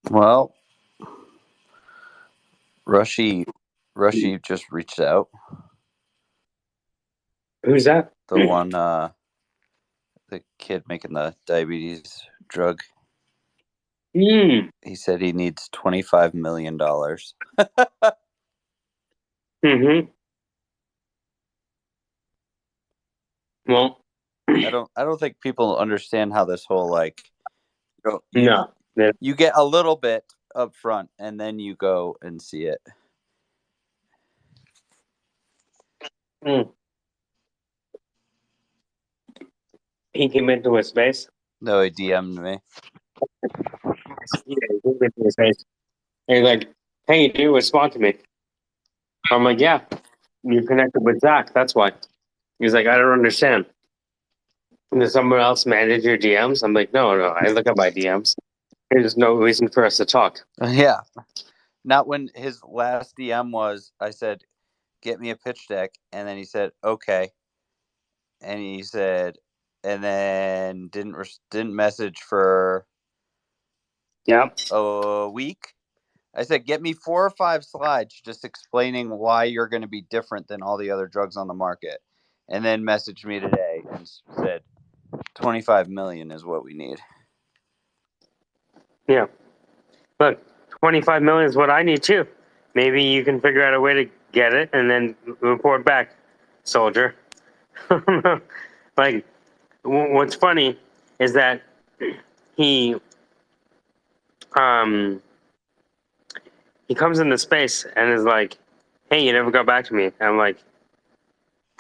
Well, Rushy just reached out. Who's that? The one, the kid making the diabetes drug. Hmm. He said he needs $25 million. Mm-hmm. Well, I don't think people understand how this whole you no. Yeah. you get a little bit up front and then you go and see it. Mm. He came into his space. No, he DM'd me. Yeah, he came into his space. And he's like, "Hey, dude, respond to me." I'm like, "Yeah, you connected with Zach. That's why." He's like, "I don't understand. Does someone else manage your DMs?" I'm like, "No, no. I look at my DMs. There's no reason for us to talk." Yeah. Not when his last DM was, I said, "Get me a pitch deck," and then he said, "Okay," and he said, and then didn't message for Yeah. a week. I said, "Get me 4 or 5 slides just explaining why you're going to be different than all the other drugs on the market," and then messaged me today and said, 25 million is what we need. Yeah. Look, 25 million is what I need too. Maybe you can figure out a way to get it and then report back, soldier. Like, what's funny is that he um he comes into space and is like, "Hey, you never got back to me." And I'm like,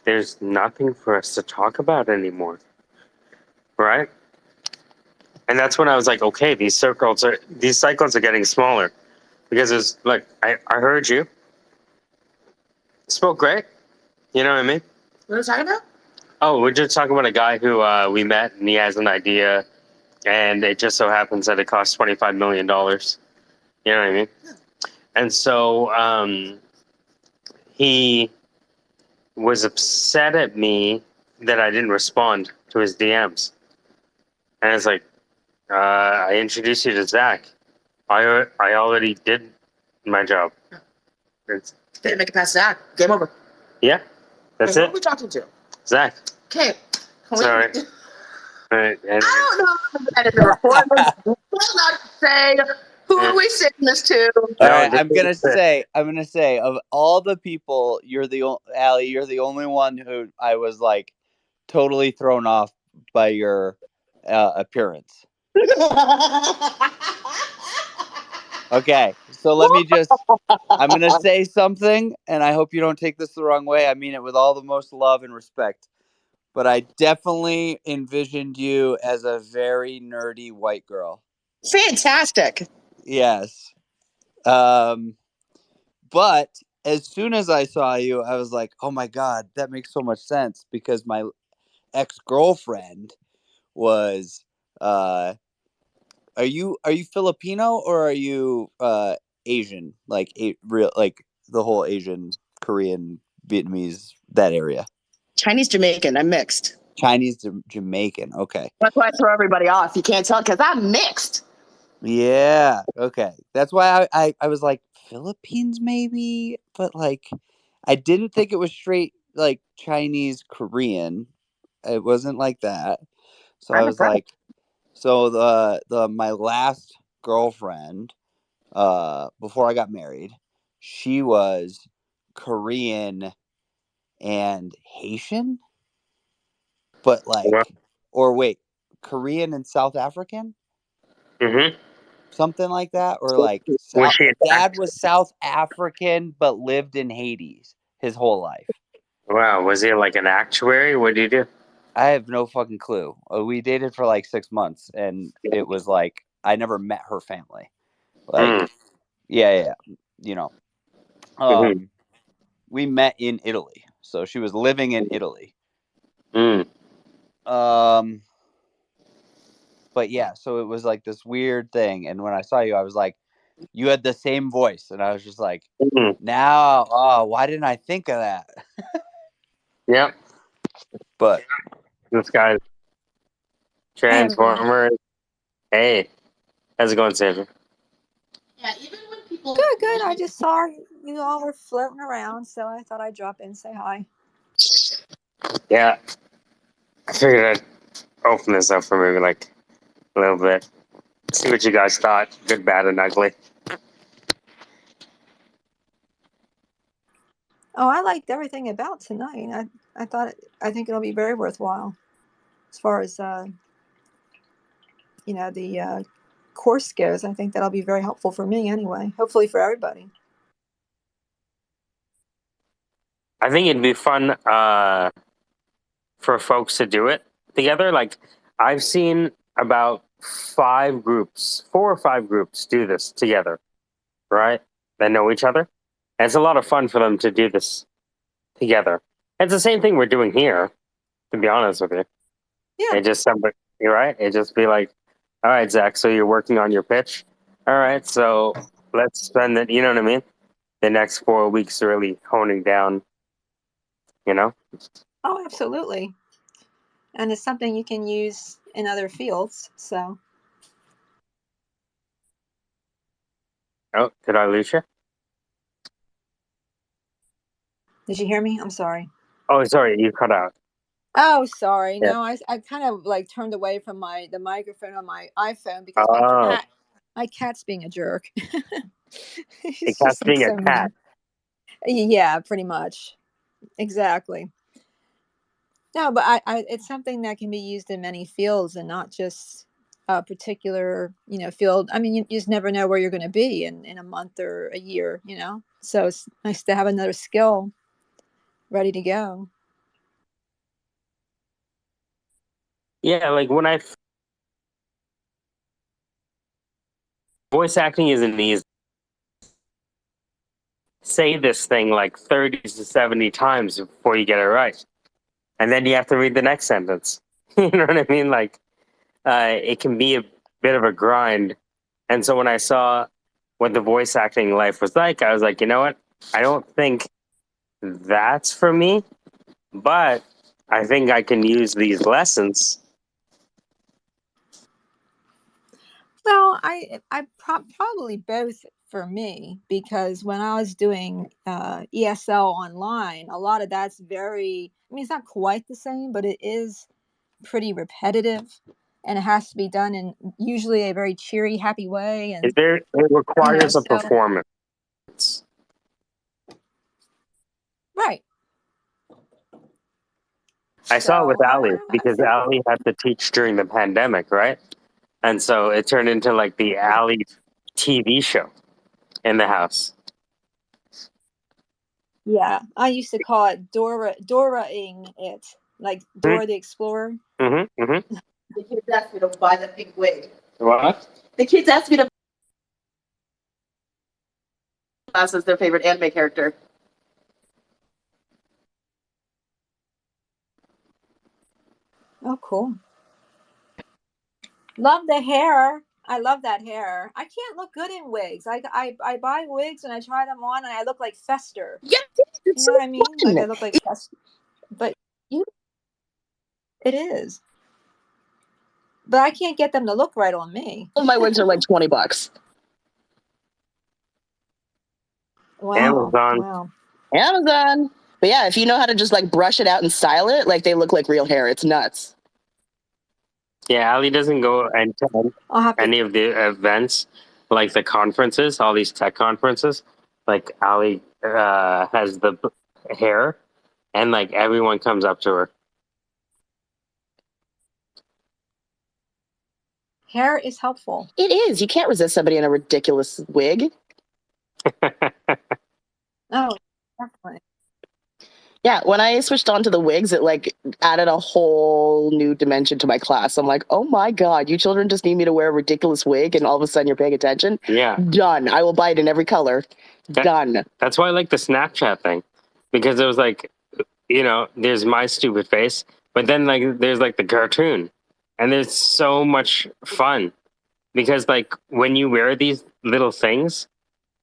"There's nothing for us to talk about anymore, right?" And that's when I was like, "Okay, these cycles are getting smaller because it's like I heard you spoke great. You know what I mean?" What are we talking about? Oh, we're just talking about a guy who we met, and he has an idea, and it just so happens that it costs $25 million. You know what I mean? Yeah. And so he was upset at me that I didn't respond to his DMs, and it's like, I introduced you to Zach. I already did my job. It's, Didn't make it past Zach. Game over. yeah, that's Who are it. we talking to? Zach. Okay. Sorry. All right, I don't know how to edit the report. We're not allowed to say who are we sending this to. All right, I'm gonna say, of all the people, Allie. You're the only one who I was like totally thrown off by your appearance. Okay, so I'm gonna say something, and I hope you don't take this the wrong way. I mean it with all the most love and respect. But I definitely envisioned you as a very nerdy white girl. Fantastic. Yes. But as soon as I saw you, I was like, "Oh my god, that makes so much sense," because my ex-girlfriend was are you Filipino or are you Asian? Like real like the whole Asian, Korean, Vietnamese, that area. Chinese Jamaican. I'm mixed. Chinese Jamaican. Okay. That's why I throw everybody off. You can't tell because I'm mixed. Yeah. Okay. That's why I was like Philippines maybe, but like I didn't think it was straight like Chinese Korean. It wasn't like that. So I I'm was impressed. like, so the my last girlfriend, before I got married, she was Korean and Haitian, but like, or wait, Korean and South African, Mm-hmm. something like that, or Was like she dad attacked? was South African but lived in Haiti his whole life. Wow, was he like an actuary? What did he do? I have no fucking clue. We dated for like 6 months, and it was like I never met her family. Like, Mm. yeah, you know. Mm-hmm. Um, we met in Italy, so she was living in Italy. Mm. Um, but yeah, so it was like this weird thing, and when I saw you, I was like, you had the same voice, and I was just like, Mm. now, oh, why didn't I think of that? Yep, But this guy's Hi, everyone. Transformer. Hey, how's it going, Sandra? Yeah, even when people. Good. I just saw you all were floating around, so I thought I'd drop in and say hi. Yeah, I figured I'd open this up for maybe like a little bit. See what you guys thought. Good, bad, and ugly. Oh, I liked everything about tonight. I think it'll be very worthwhile as far as the course goes. I think that'll be very helpful for me anyway. Hopefully for everybody. I think it'd be fun for folks to do it together. Like I've seen about 4 or 5 groups do this together, right? That know each other. And it's a lot of fun for them to do this together. It's the same thing we're doing here, to be honest with you. Yeah. It just somebody, you're right. It just be like, all right, Zach. So you're working on your pitch. All right, so let's spend it. You know what I mean? The next 4 weeks really honing down. You know? Oh, absolutely. And it's something you can use in other fields. So, Oh, did I lose you? did you hear me? I'm sorry. Oh, sorry, you cut out. Oh, sorry. Yeah. No, I kind of like turned away from the microphone on my iPhone because Oh, my cat's being a jerk. the He's cat's just like being a so cat. mean. Yeah, pretty much. Exactly. No, but it's something that can be used in many fields and not just a particular, field. I mean, you just never know where you're going to be in a month or a year, So it's nice to have another skill ready to go. Yeah, like when voice acting isn't easy. Say this thing like 30 to 70 times before you get it right. And then you have to read the next sentence. You know what I mean? Like, it can be a bit of a grind. And so when I saw what the voice acting life was like, I was like, you know what? I don't think that's for me, but I think I can use these lessons. Well, probably both for me because when I was doing ESL online, a lot of that's very. I mean, it's not quite the same, but it is pretty repetitive, and it has to be done in usually a very cheery, happy way. And It requires a so performance. right. I saw it with So Ali I because think, Ali had to teach during the pandemic, right? And so it turned into like the Ali TV show in the house. yeah, I used to call it Dora-ing it, like Dora the Explorer. Mm-hmm, mm-hmm. The kids asked me to buy the pink wig. What? The kids asked me to. Class is their favorite anime character. Oh, cool. Love the hair. I love that hair. I can't look good in wigs. I buy wigs and I try them on and I look like Fester. Yeah, You it's know so what I mean? Like I fun. look like Fester. But you, it is. But I can't get them to look right on me. All of my wigs are like $20. Wow. Amazon. Wow. Amazon. But yeah, if you know how to just like brush it out and style it, like they look like real hair. It's nuts. Yeah, Ali doesn't go into I'll have to. any of the events, like the conferences, all these tech conferences. Like Ali has the hair, and like everyone comes up to her. Hair is helpful. It is. You can't resist somebody in a ridiculous wig. Oh, definitely. Yeah, when I switched on to the wigs, it like added a whole new dimension to my class. I'm like, oh my God, you children just need me to wear a ridiculous wig and all of a sudden you're paying attention? Yeah. Done. I will buy it in every color. Done. That's why I like the Snapchat thing. Because it was like, there's my stupid face, but then like there's like the cartoon. And there's so much fun. Because like when you wear these little things,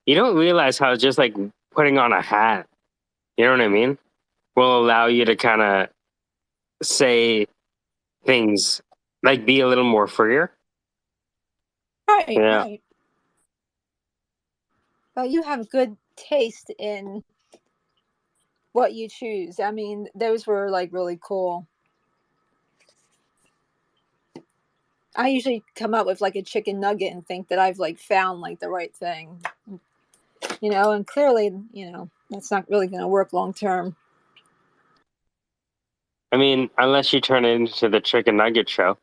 you don't realize how just like putting on a hat, you know what I mean, will allow you to kind of say things, like be a little more freer. Right, Yeah. right. Well, you have good taste in what you choose. I mean, those were like really cool. I usually come up with like a chicken nugget and think that I've like found like the right thing, and clearly, that's not really going to work long term. I mean, unless you turn it into the chicken nugget show,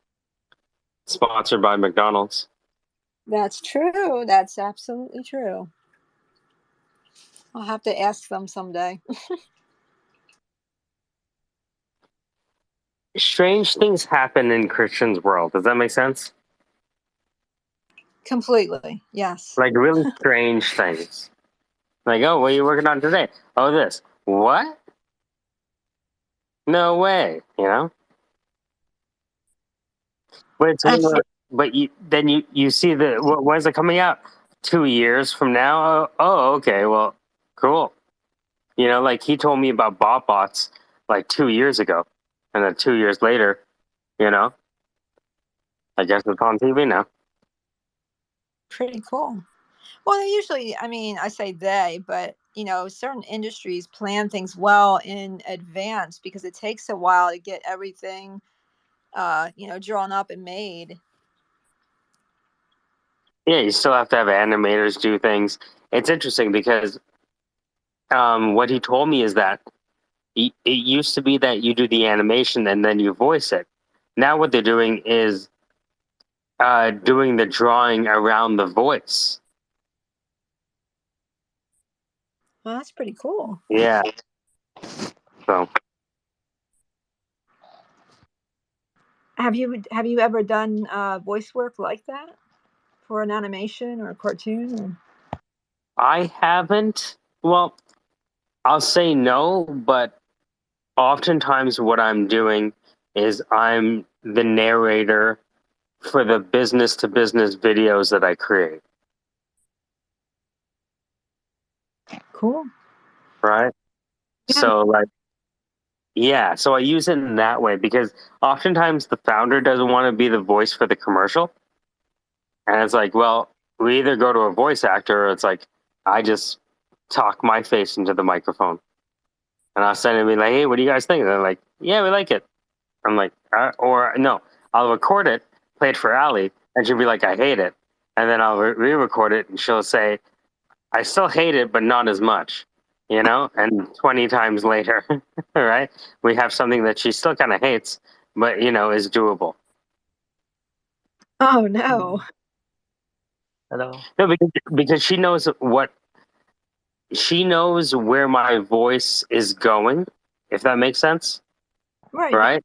sponsored by McDonald's. That's true. That's absolutely true. I'll have to ask them someday. Strange things happen in Christian's world. Does that make sense? Completely. Yes. Like really strange things. Like, oh, what are you working on today? Oh, this. What? No way. But it's Actually, but you see when is it coming out? 2 years from now? Oh, okay. Well, cool. Like he told me about bots like 2 years ago, and then 2 years later, you know, I guess it's on TV now. pretty cool. Well, they usually, I mean, I say they, but certain industries plan things well in advance because it takes a while to get everything, drawn up and made. Yeah, you still have to have animators do things. It's interesting because what he told me is that it used to be that you do the animation and then you voice it. Now what they're doing is doing the drawing around the voice. Well, that's pretty cool. Yeah. So Have you ever done voice work like that for an animation or a cartoon? I haven't. Well, I'll say no, but oftentimes what I'm doing is I'm the narrator for the business to business videos that I create. Cool. Right. Yeah. So like, yeah, so I use it in that way because oftentimes the founder doesn't want to be the voice for the commercial. And it's like, well, we either go to a voice actor or it's like, I just talk my face into the microphone. And I'll send it and be like, hey, what do you guys think? And they're like, yeah, we like it. I'm like, or no, I'll record it, play it for Allie, and she'll be like, I hate it. And then I'll re record it and she'll say, I still hate it, but not as much, And 20 times later, right, we have something that she still kind of hates, but, is doable. Oh no. Hello. No, because she knows where my voice is going, if that makes sense, Right. right?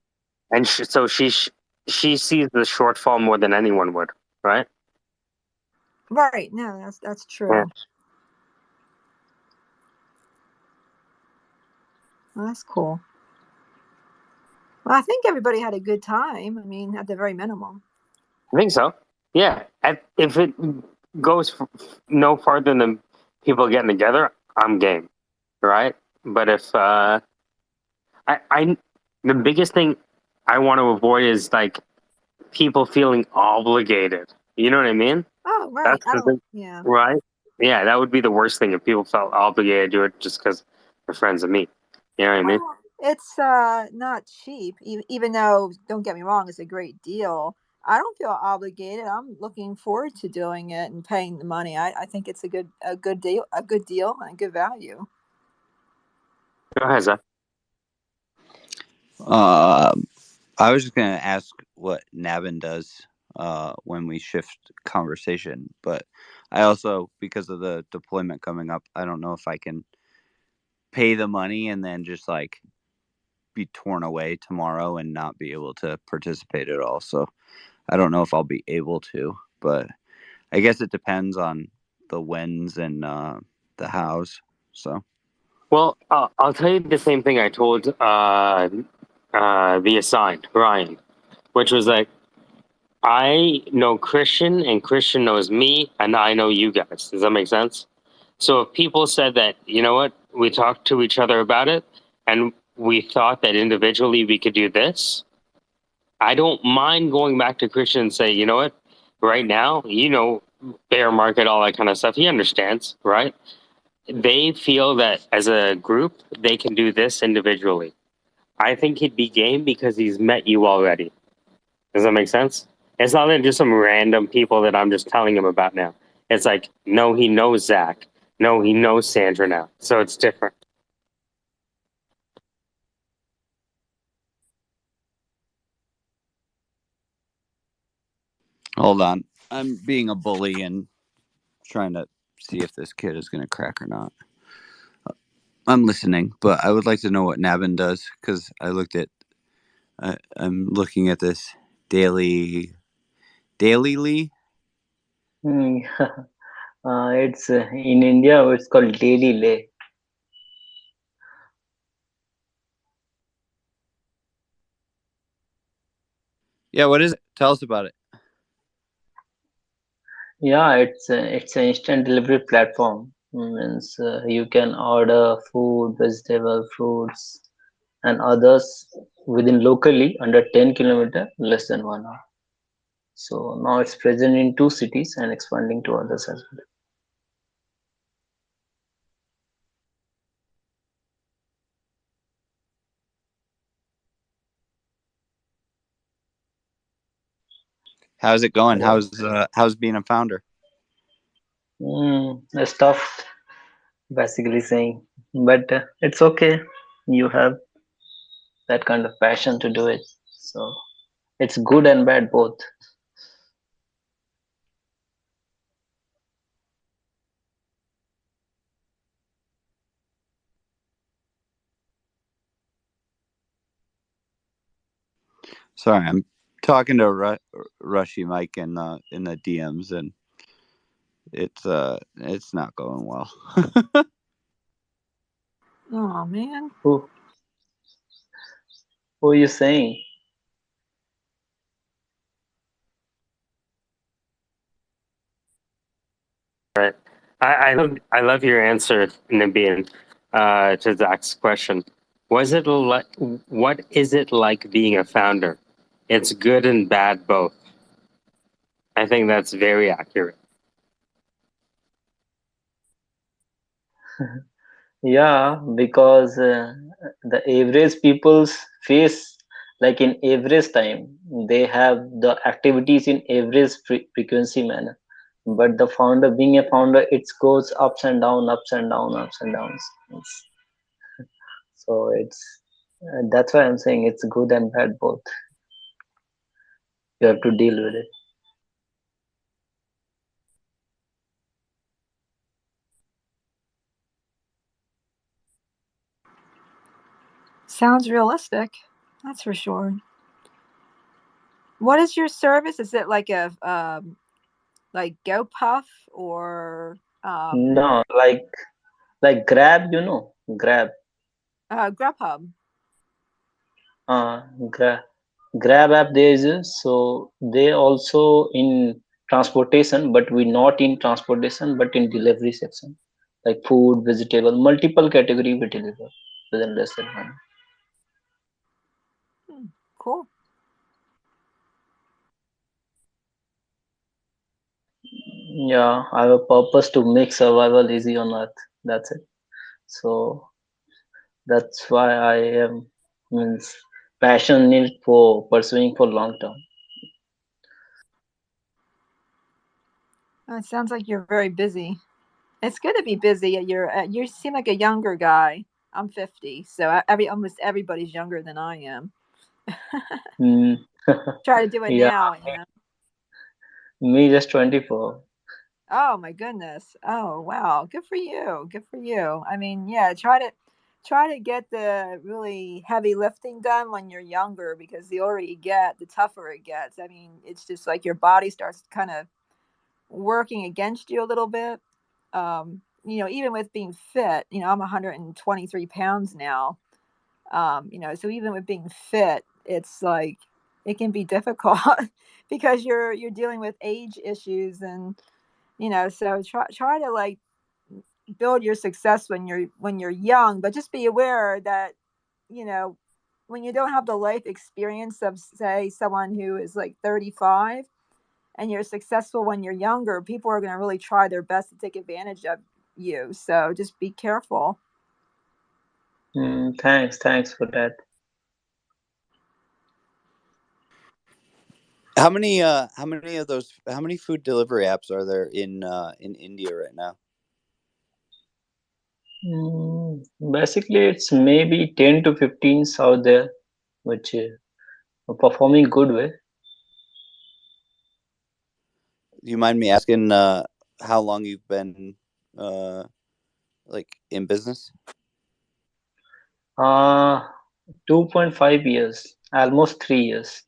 And so she sees the shortfall more than anyone would, right? Right. No, that's true. Yeah. Well, that's cool. Well, I think everybody had a good time. I mean, at the very minimum. I think so. Yeah. If it goes no farther than people getting together, I'm game, right? But if the biggest thing I want to avoid is like people feeling obligated. You know what I mean? Oh, right. That's I the don't. thing, Yeah. right? Yeah, that would be the worst thing if people felt obligated to do it just because they're friends of me. You know what I mean? Well, it's not cheap, even though, don't get me wrong, it's a great deal. I don't feel obligated. I'm looking forward to doing it and paying the money. I think it's a good deal and a good value. Go ahead, Zach. I was just gonna ask what Navin does when we shift conversation, but I also, because of the deployment coming up, I don't know if I can pay the money and then just like be torn away tomorrow and not be able to participate at all. So I don't know if I'll be able to, but I guess it depends on the whens and the hows. So Well, I'll tell you the same thing I told the assigned Ryan, which was like, I know Christian and Christian knows me and I know you guys. Does that make sense? So if people said that, you know what, we talked to each other about it and we thought that individually we could do this, I don't mind going back to Christian and say, you know what, right now, bear market, all that kind of stuff. He understands, right? They feel that as a group, they can do this individually. I think he'd be game because he's met you already. Does that make sense? It's not like just some random people that I'm just telling him about now. It's like, no, he knows Zach. No, he knows Sandra now. So it's different. Hold on. I'm being a bully and trying to see if this kid is going to crack or not. I'm listening, but I would like to know what Nabin does because I'm looking at this daily. It's in India. It's called daily lay. Yeah, what is it? Tell us about it. Yeah, it's an instant delivery platform. Means you can order food, vegetable, fruits, and others within locally under 10 kilometer, less than 1 hour. So now it's present in 2 cities and expanding to others as well. How's it going? Hello. How's being a founder? It's tough, basically saying, but it's okay. You have that kind of passion to do it. So it's good and bad both. Sorry, I'm talking to Rushy Mike in the DMs, and it's not going well. Oh man. Who are you saying? Right. I love your answer, Nabin, to Zach's question. What is it like being a founder? It's good and bad both. I think that's very accurate. Yeah, because the average people's face, like in average time, they have the activities in average frequency manner. But the founder, being a founder, it goes ups and down, ups and down, ups and downs. So that's why I'm saying it's good and bad both. You have to deal with it. Sounds realistic. That's for sure. What is your service? Is it like a like GoPuff or No, like Grab, Grab. Grubhub? Uh, Grab. Grab app there is so they also in transportation, but we not in transportation, but in delivery section, like food, vegetable, multiple category we deliver within less than 1 hour. Cool. Yeah, I have a purpose to make survival easy on earth. That's it. So that's why I am means passionate for pursuing for long term. It sounds like you're very busy. It's good to be busy. You seem like a younger guy. I'm 50, so almost everybody's younger than I am. Mm. Try to do it Yeah, now. me just 24. Oh my goodness. Oh wow. Good for you. Good for you. I mean, yeah, try to get the really heavy lifting done when you're younger because the older you get, the tougher it gets. I mean, it's just like your body starts kind of working against you a little bit. Even with being fit, I'm 123 pounds now. So even with being fit, it's like it can be difficult because you're dealing with age issues and so try to like build your success when you're young, but just be aware that you know when you don't have the life experience of say someone who is like 35, and you're successful when you're younger, people are going to really try their best to take advantage of you. So just be careful. Thanks for that. How many food delivery apps are there in India right now? Basically, it's maybe 10 to 15 out there, which are performing good way. Do you mind me asking how long you've been like in business? 2.5 years, almost 3 years.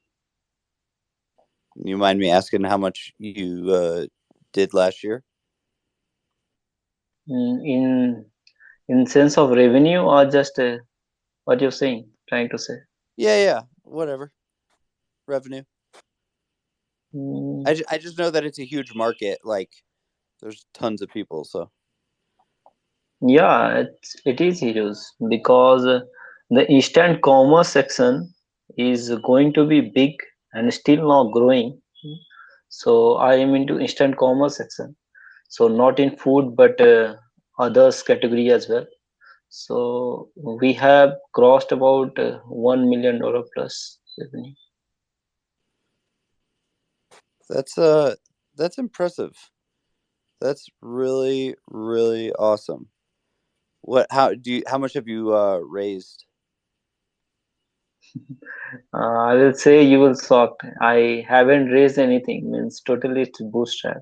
You mind me asking how much you did last year? In sense of revenue, or just what you're saying, trying to say? Yeah, whatever. Revenue. Mm, I just know that it's a huge market. Like, there's tons of people. So yeah, it is heroes because the instant commerce section is going to be big and still not growing. So I am into instant commerce section. So not in food, but others category as well. So we have crossed about $1 million plus revenue. that's impressive. That's really, really awesome. How much have you raised? I will say you will shocked. I haven't raised anything. Means totally it's bootstrap.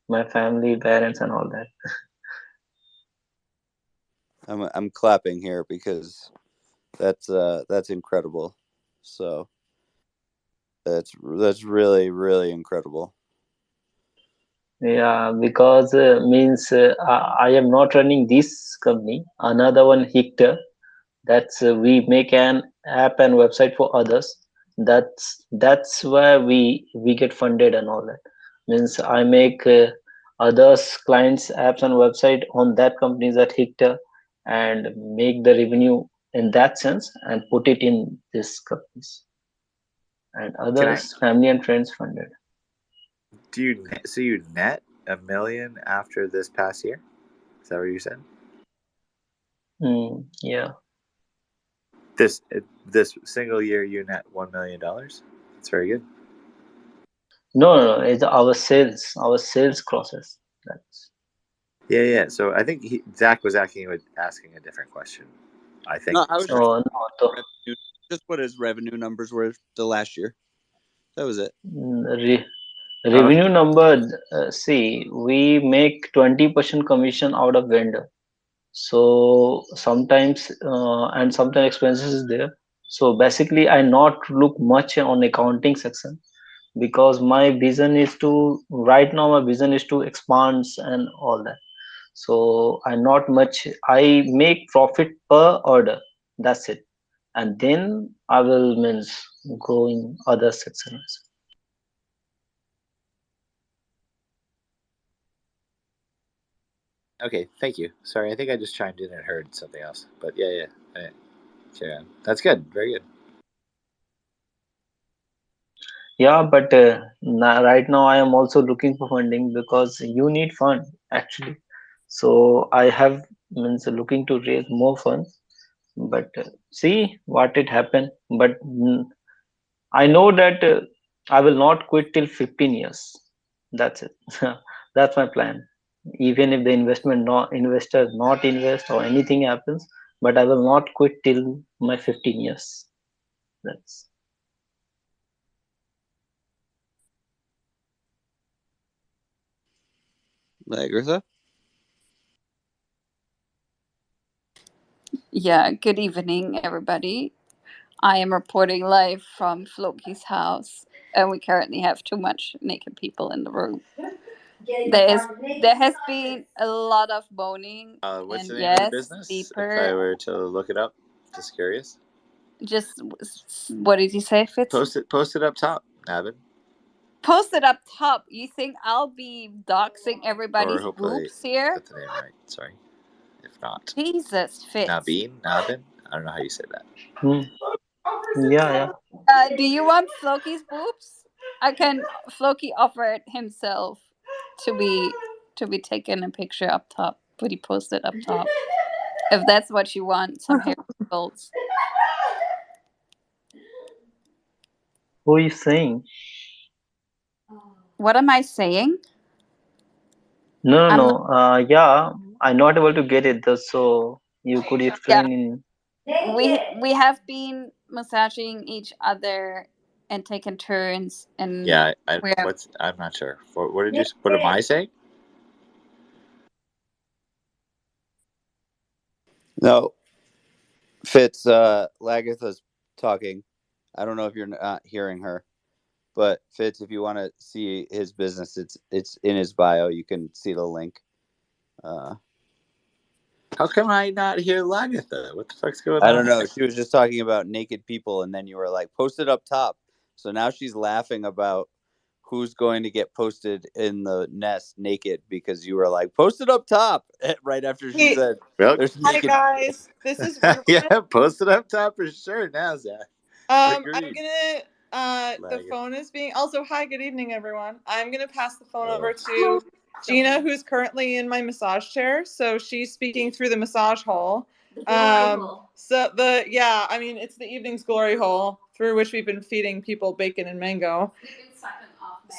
My family, parents, and all that. I'm clapping here because that's incredible. So that's really, really incredible. Yeah, because means I am not running this company. Another one, Hector. That's we make an app and website for others. That's where we get funded and all that. Means I make others clients apps and website on that companies at Hector and make the revenue in that sense and put it in this companies and Can I? others family and friends funded. So you net $1 million after this past year? Is that what you said? Yeah. This single year you net $1 million. That's very good. No. It's our sales process. That's Yeah. So I think Zach was asking a different question. I think. No, I was just no. revenue, just what his revenue numbers were the last year. That was it. Re- Oh, okay. revenue number. See, we make 20% commission out of vendor. So sometimes and sometimes expenses is there. So basically, I not look much on accounting section because my vision is to right now my vision is to expand and all that. So I not much. I make profit per order. That's it, and then I will means go in other sections. Okay. Thank you. Sorry, I think I just chimed in and heard something else. But yeah. Carry on. That's good. Very good. Yeah, but right now I am also looking for funding because you need fund actually. So I have means looking to raise more funds, but see what it happen. But I know that I will not quit till 15 years. That's it. That's my plan. Even if the investors not invest or anything happens, but I will not quit till my 15 years. That's Agartha? Yeah, good evening, everybody. I am reporting live from Floki's house, and we currently have too much naked people in the room. There has been a lot of moaning, What's and the name of the yes, business? If I deeper. were to look it up, just curious. Just what did you say, Fitz? Post it up top, Navin. Post it up top. You think I'll be doxing Or everybody's hopefully boobs here? got the name right. Sorry, if not. Jesus, Fitz. Navin. I don't know how you say that. hmm. Yeah. Do you want Floki's boobs? Floki offered himself to be taken a picture up top, but he posted up top. If that's what you want, some hair results. Who are you saying? What am I saying? No, I'm no, no. Yeah, I'm not able to get it though. So you could yeah. explain in. We have been massaging each other and taking turns, and Yeah, we're I'm not sure. What am I saying? No, Fitz, Lagatha's talking. I don't know if you're not hearing her, but Fitz, if you want to see his business, it's in his bio. You can see the link. How come I not hear Lagatha? What the fuck's going I on? don't know. She was just talking about naked people, and then you were like, "Post it up top." So now she's laughing about who's going to get posted in the nest naked because you were like, "Post it up top," right after she said, Well, "There's Hi naked." guys, this is Wonder yeah, Woman. post it up top for sure now, Zach. I'm Agreed. gonna the Like- phone is being also hi, good evening everyone. I'm gonna pass the phone over to Gina, who's currently in my massage chair. So she's speaking through the massage hole. So I mean it's the evening's glory hole through which we've been feeding people bacon and mango.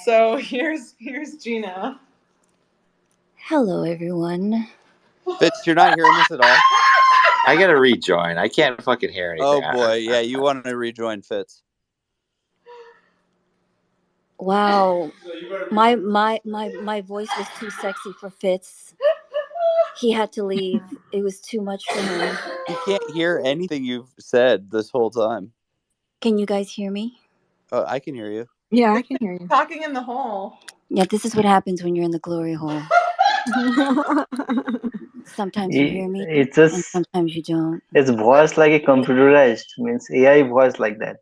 So here's Gina. Hello, everyone. Fitz, you're not hearing this at all. I gotta rejoin. I can't fucking hear anything. Oh boy, yeah, you want to rejoin Fitz? Wow, my voice was too sexy for Fitz. He had to leave. It was too much for him. He can't hear anything you've said this whole time. Can you guys hear me? Oh, I can hear you. Yeah, I can hear you. Talking in the hole. Yeah, this is what happens when you're in the glory hole. Sometimes you hear me, It's and just sometimes you don't. it's voice like a computerized, means AI voice like that.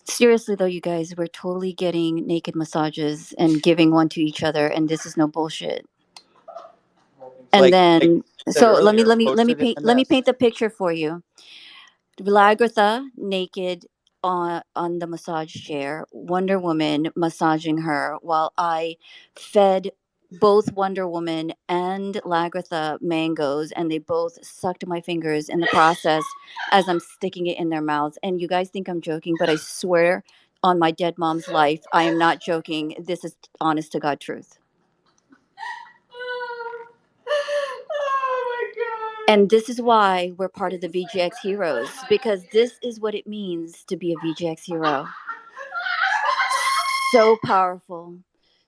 Seriously though, you guys, we're totally getting naked massages and giving one to each other, and this is no bullshit. And Like then, said so let earlier, me posted in paint the nest. the picture for you. Lagartha naked on the massage chair, Wonder Woman massaging her while I fed both Wonder Woman and Lagartha mangoes, and they both sucked my fingers in the process as I'm sticking it in their mouths. And you guys think I'm joking, but I swear on my dead mom's life, I am not joking. This is honest to God truth. Oh my god. And this is why we're part of the VGX Heroes, because this is what it means to be a VGX hero. So powerful,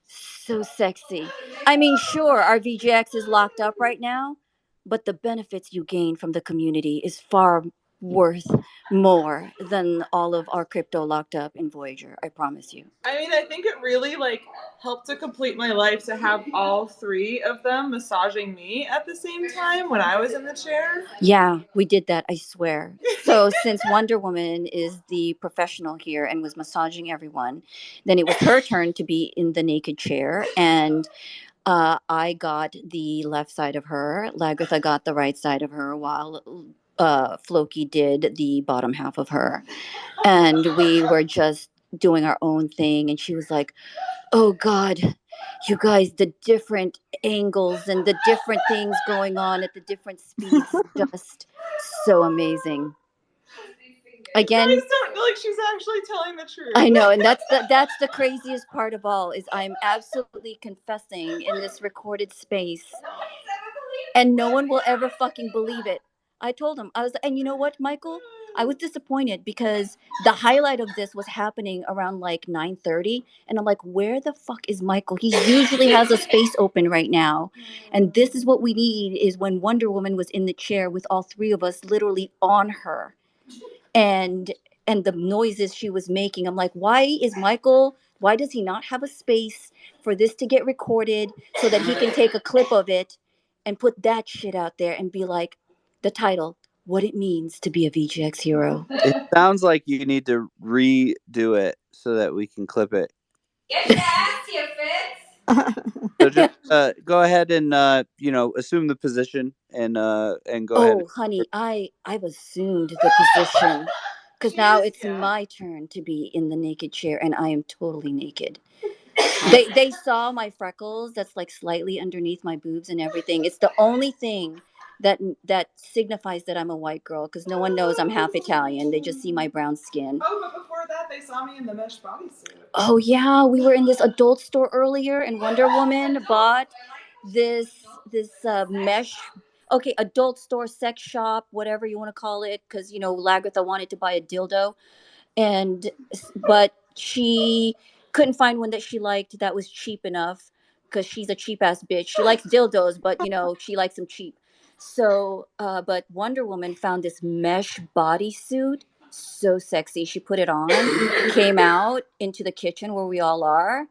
so sexy. I mean, sure, our VGX is locked up right now, but the benefits you gain from the community is far worth more than all of our crypto locked up in Voyager. I promise you. I mean, I think it really helped to complete my life to have all three of them massaging me at the same time when I was in the chair. Yeah, we did that, I swear. So since Wonder Woman is the professional here and was massaging everyone, then it was her turn to be in the naked chair, and I got the left side of her. Lagartha got the right side of her, while Floki did the bottom half of her. And we were just doing our own thing, and she was like, oh God, you guys, the different angles and the different things going on at the different speeds, just so amazing. Again, You guys don't feel like she's actually telling the truth. I know, and that's the craziest part of all, is I'm absolutely confessing in this recorded space, and no one will ever fucking believe it. I told him, I was, and you know what, Michael? I was disappointed because the highlight of this was happening around like 9:30, and I'm like, where the fuck is Michael? He usually has a space open right now, and this is what we need, is when Wonder Woman was in the chair with all three of us literally on her, and the noises she was making. I'm like, why does he not have a space for this to get recorded so that he can take a clip of it and put that shit out there and be like, the title, what it means to be a VGX hero. It sounds like you need to redo it so that we can clip it. Get your ass here, Fitz. So just go ahead and assume the position and go ahead. Oh, honey, I've assumed the position. Because now it's my turn to be in the naked chair, and I am totally naked. They saw my freckles that's like slightly underneath my boobs and everything. It's the only thing that signifies that I'm a white girl, because no one knows I'm half Italian. They just see my brown skin. Oh, but before that, they saw me in the mesh bodysuit. Oh yeah, we were in this adult store earlier, and Wonder Woman bought this mesh. Okay, adult store, sex shop, whatever you want to call it, because Lagartha wanted to buy a dildo, but she couldn't find one that she liked that was cheap enough, because she's a cheap ass bitch. She likes dildos, but she likes them cheap. So, but Wonder Woman found this mesh bodysuit, so sexy. She put it on, came out into the kitchen where we all are.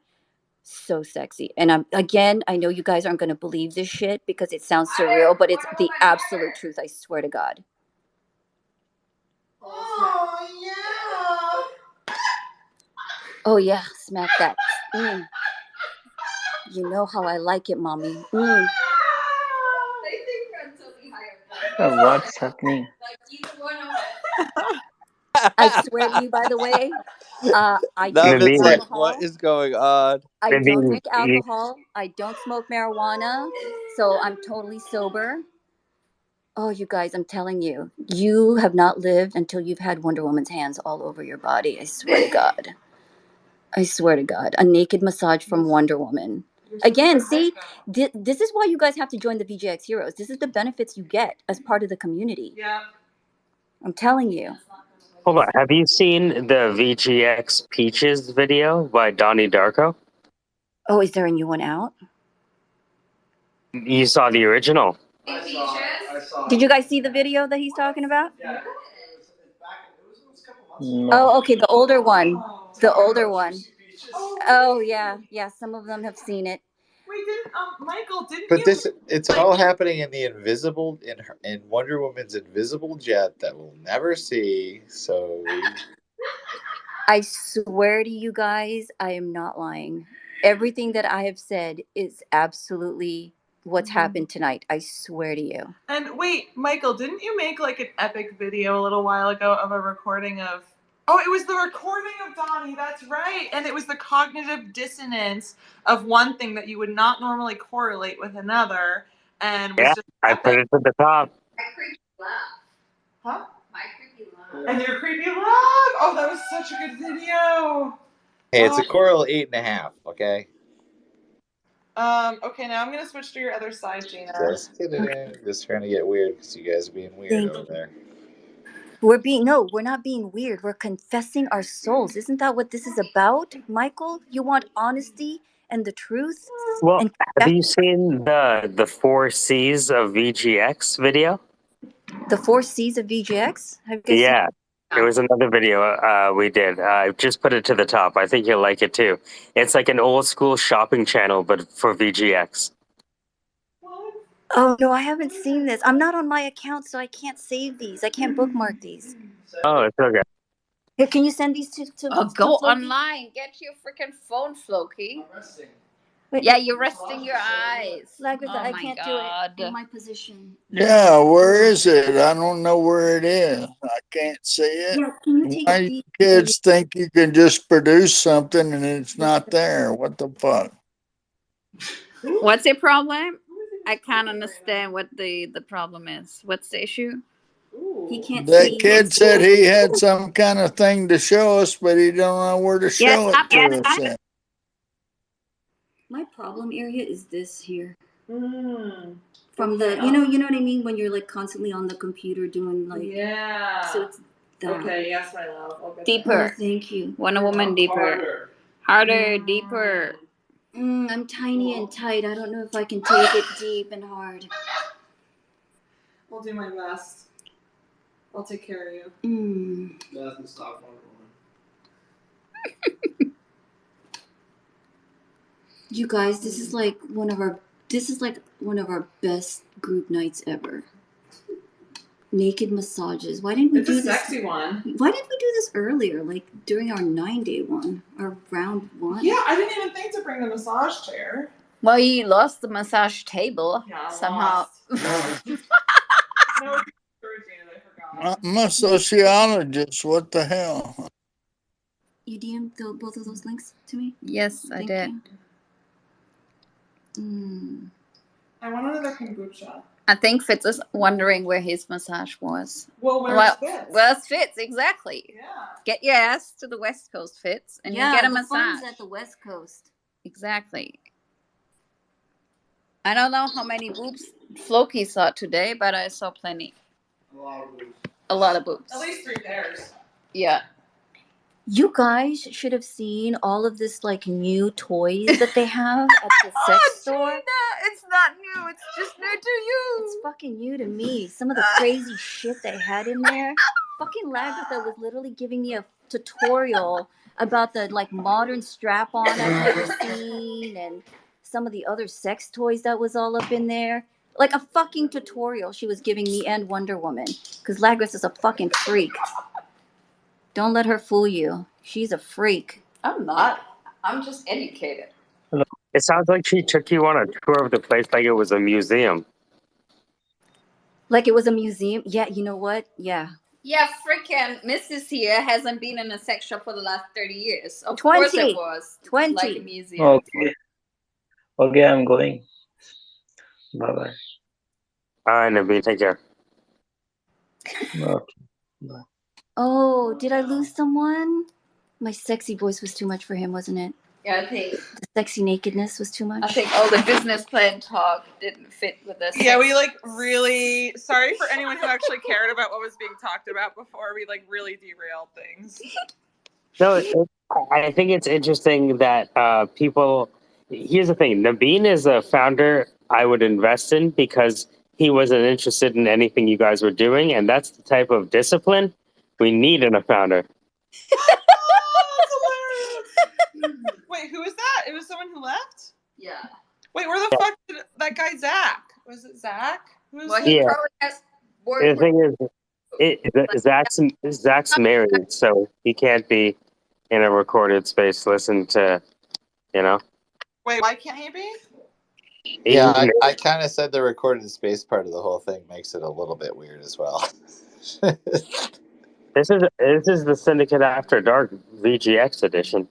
So sexy. And I know you guys aren't going to believe this shit because it sounds surreal, but it's the absolute truth. I swear to God. Oh, yeah. Oh, yeah. Smack that. You know how I like it, mommy. What's happening? I swear to you, by the way, I don't Nubbin's drink Naveen, like, alcohol. what is going on? I don't Naveen, drink alcohol. I don't smoke marijuana. So I'm totally sober. Oh, you guys, I'm telling you, you have not lived until you've had Wonder Woman's hands all over your body. I swear to God. I swear to God. A naked massage from Wonder Woman. Again, see, this is why you guys have to join the VGX Heroes. This is the benefits you get as part of the community. Yeah. I'm telling you. hold on. Have you seen the VGX Peaches video by Donnie Darko? Oh, is there a new one out? You saw the original. Did you guys see the video that he's talking about? No. Oh, okay, the older one. The older one. Oh, yeah. Yeah, some of them have seen it. Wait, Michael, didn't But you? it's all happening in the invisible, in Wonder Woman's invisible jet that we'll never see. So I swear to you guys, I am not lying. Everything that I have said is absolutely what's happened tonight. I swear to you. And wait, Michael, didn't you make like an epic video a little while ago of a recording of... Oh, it was the recording of Donnie, that's right. And it was the cognitive dissonance of one thing that you would not normally correlate with another, and was Yeah, just I epic. put it to the top. Huh? My creepy laugh. And your creepy laugh! Oh, that was such a good video! hey, it's a Coral 8.5. Okay, Okay, now I'm gonna switch to your other side, Gina. just get it in. Just trying to get weird because you guys are being weird over there. We're not being weird. We're confessing our souls. Isn't that what this is about, Michael? You want honesty and the truth? Well, And have you seen the 4 C's of VGX video? the 4 C's of VGX? Have you guys seen? Yeah, it was another video we did. I just put it to the top. I think you'll like it too. It's like an old school shopping channel, but for VGX. Oh no, I haven't seen this. I'm not on my account, so I can't save these. I can't bookmark these. Oh, it's okay. Here, can you send these to Go Floki? online. Get your freaking phone, Floki. Wait, Yeah, you're resting your eyes. Lagartha, Oh I my can't God. do it in my position. Yeah, where is it? I don't know where it is. I can't see it. Yeah, can you take Why it you kids think you can just produce something and it's not there? What the fuck? What's the problem? I can't understand what the problem is. What's the issue? He can't That see. kid said he had some kind of thing to show us, but he don't know where to Yes, show it to us at. My problem area is this here. From the you know what I mean, when you're like constantly on the computer doing like so it's that. Okay, yes, my love. Oh, deeper. thank you. Wonder Woman deeper. Harder, deeper. I'm tiny and tight. I don't know if I can take it deep and hard. I'll do my best. I'll take care of you. Doesn't stop Wonder Woman. You guys, this is like one of our best group nights ever. Naked massages. Why didn't we do this? It's a sexy one. Why didn't we do this earlier, like during our 9-day one, our round one? Yeah, I didn't even think to bring the massage chair. Well, you lost the massage table Yeah, I somehow. lost. No, I forgot. I'm a sociologist. What the hell? You DM both of those links to me? Yes, I Thank did. you. Mm. I want another kombucha. I think Fitz is wondering where his massage was. Well, where's Fitz? Where's Fitz? Exactly. Yeah. Get your ass to the West Coast, Fitz, and Yeah, you get a the massage. fun's at the West Coast. Exactly. I don't know how many boobs Floki saw today, but I saw plenty. A lot of boobs. At least 3 pairs. Yeah. You guys should have seen all of this like new toys that they have at the sex store. Gina, it's not new. It's just new to you. It's fucking new to me. Some of the crazy shit they had in there. Fucking Lagartha was literally giving me a tutorial about the like modern strap-on I've never seen and some of the other sex toys that was all up in there. Like a fucking tutorial she was giving me and Wonder Woman. Because Lagartha is a fucking freak. Don't let her fool you. She's a freak. I'm not. I'm just educated. It sounds like she took you on a tour of the place like it was a museum. Like it was a museum. Yeah, you know what? Yeah. Yeah, freaking Mrs. here hasn't been in a sex shop for the last 30 years. Of 20. course it was. 20. Like a museum. Okay. Okay, I'm going. Bye bye. All right, Nabi, take care. Okay. Bye. Oh, did I lose someone? My sexy voice was too much for him, wasn't it? Yeah, I think The sexy nakedness was too much. all the business plan talk didn't fit with us. Yeah, we like really. Sorry for anyone who actually cared about what was being talked about before. We like really derailed things. No, I think it's interesting that people. Here's the thing: Nabeen is a founder I would invest in because he wasn't interested in anything you guys were doing, and that's the type of discipline we need in a founder. Oh, that's hilarious. Wait, who was that? It was someone who left? Yeah. Wait, where the fuck did that guy Zach? Was it Zach? Who's Well, he Yeah. probably has work. The thing is, Zach's married, so he can't be in a recorded space. Listen to, you know. Wait, why can't he be? Yeah, He's I kind of said the recorded space part of the whole thing makes it a little bit weird as well. This is the Syndicate After Dark VGX edition.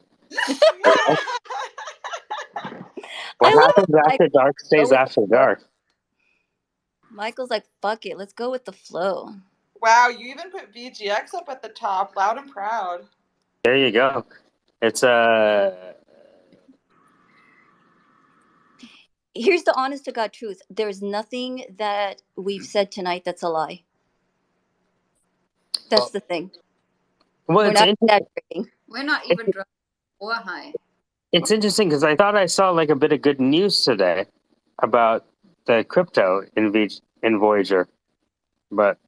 What I love happens after dark stays with after the flow. dark. Michael's like, fuck it, let's go with the flow. Wow, you even put VGX up at the top, loud and proud. There you go. It's Here's the honest to God truth. There's nothing that we've said tonight that's a lie. That's the thing. well, We're it's not interesting. exaggerating. We're not even drunk or high. It's interesting because I thought I saw like a bit of good news today about the crypto in Voyager, but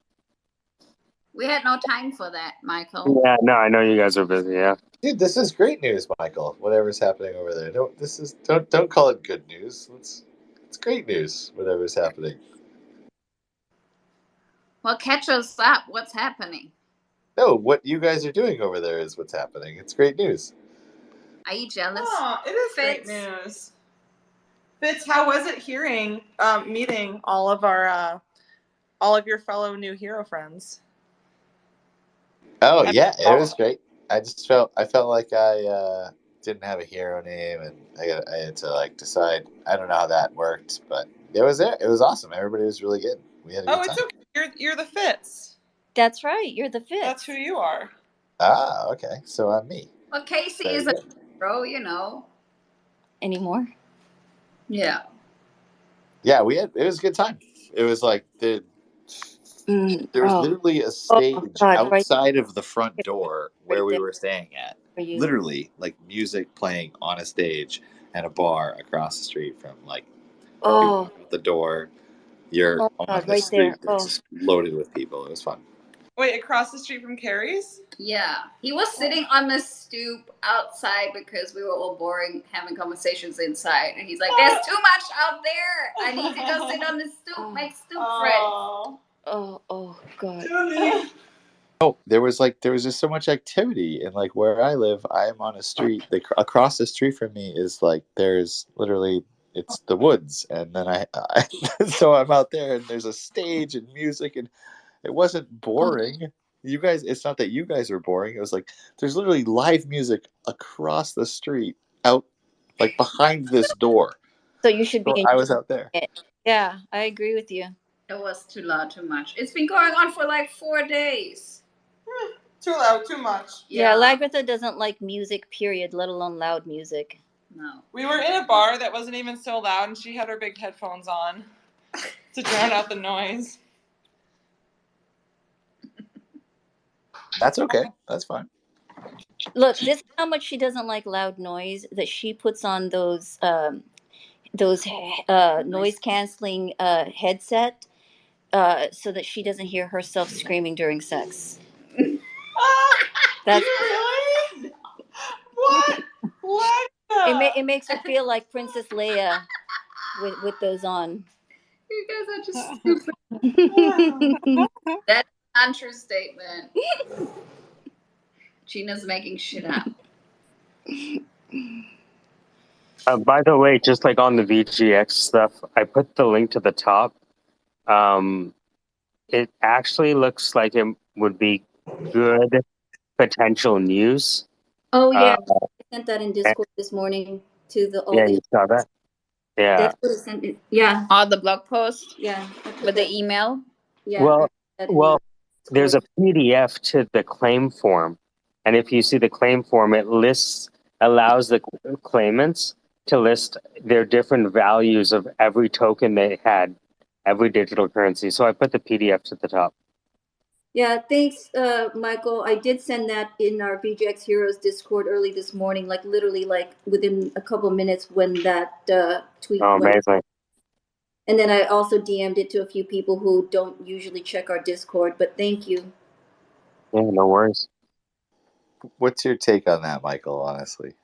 We had no time for that, Michael. yeah, no, I know you guys are busy. Yeah, Dude, this is great news, Michael. Whatever's happening over there. Don't call it good news. It's great news, whatever's happening. Well, catch us up. What's happening? No, what you guys are doing over there is what's happening. It's great news. Are you jealous? Oh, it is great Fitz? news. Fitz, how was it meeting all of your fellow new hero friends? Oh yeah, it was great. I felt like I didn't have a hero name, and I had to like decide. I don't know how that worked, but it was there. It was awesome. Everybody was really good. We had a good Oh, time. it's okay. You're the Fitz. That's right. You're the fifth. That's who you are. Ah, okay. So I'm me. Well, Casey Very is a good. hero, you know. Anymore? Yeah. Yeah, it was a good time. It was like there was Oh, literally a stage God, right outside of the front door where we there were staying at. for you. Literally, like music playing on a stage and a bar across the street from like Oh, the door. You're oh on God, the right street there. that's Oh, just loaded with people. It was fun. Wait, across the street from Carrie's? Yeah. He was sitting on the stoop outside because we were all boring having conversations inside. And he's like, there's too much out there. I need to go sit on the stoop, make stoop friends. oh, God. Oh, there was just so much activity, and like where I live, I am on a street. Across the street from me is like there's literally it's the woods, and then I so I'm out there, and there's a stage and music, and It wasn't boring. You guys, it's not that you guys are boring. It was like there's literally live music across the street, out like behind this door. So you should be. So I was out there. Yeah, I agree with you. It was too loud, too much. It's been going on for like 4 days. Too loud, too much. Yeah, Lagrita doesn't like music, period, let alone loud music. No. We were in a bar that wasn't even so loud, and she had her big headphones on to drown out the noise. That's okay. That's fine. Look, this is how much she doesn't like loud noise that she puts on those noise canceling headset so that she doesn't hear herself screaming during sex. That's Really? What? What? it makes her feel like Princess Leia with those on. You guys are just stupid. That's an untrue statement. Gina's making shit up. By the way, just like on the VGX stuff, I put the link to the top. It actually looks like it would be good potential news. Oh yeah, I sent that in Discord this morning to Yeah, you saw that. Yeah. That's what I sent it. Yeah. The blog post. Yeah. With the email. Yeah. Well, there's a PDF to the claim form, and if you see the claim form, it allows the claimants to list their different values of every token they had, every digital currency. So I put the PDF to the top. Yeah, thanks, Michael. I did send that in our VGX Heroes Discord early this morning, like literally like within a couple minutes when that tweet went. Amazing. And then I also DM'd it to a few people who don't usually check our Discord, but thank you. Yeah, no worries. What's your take on that, Michael, honestly?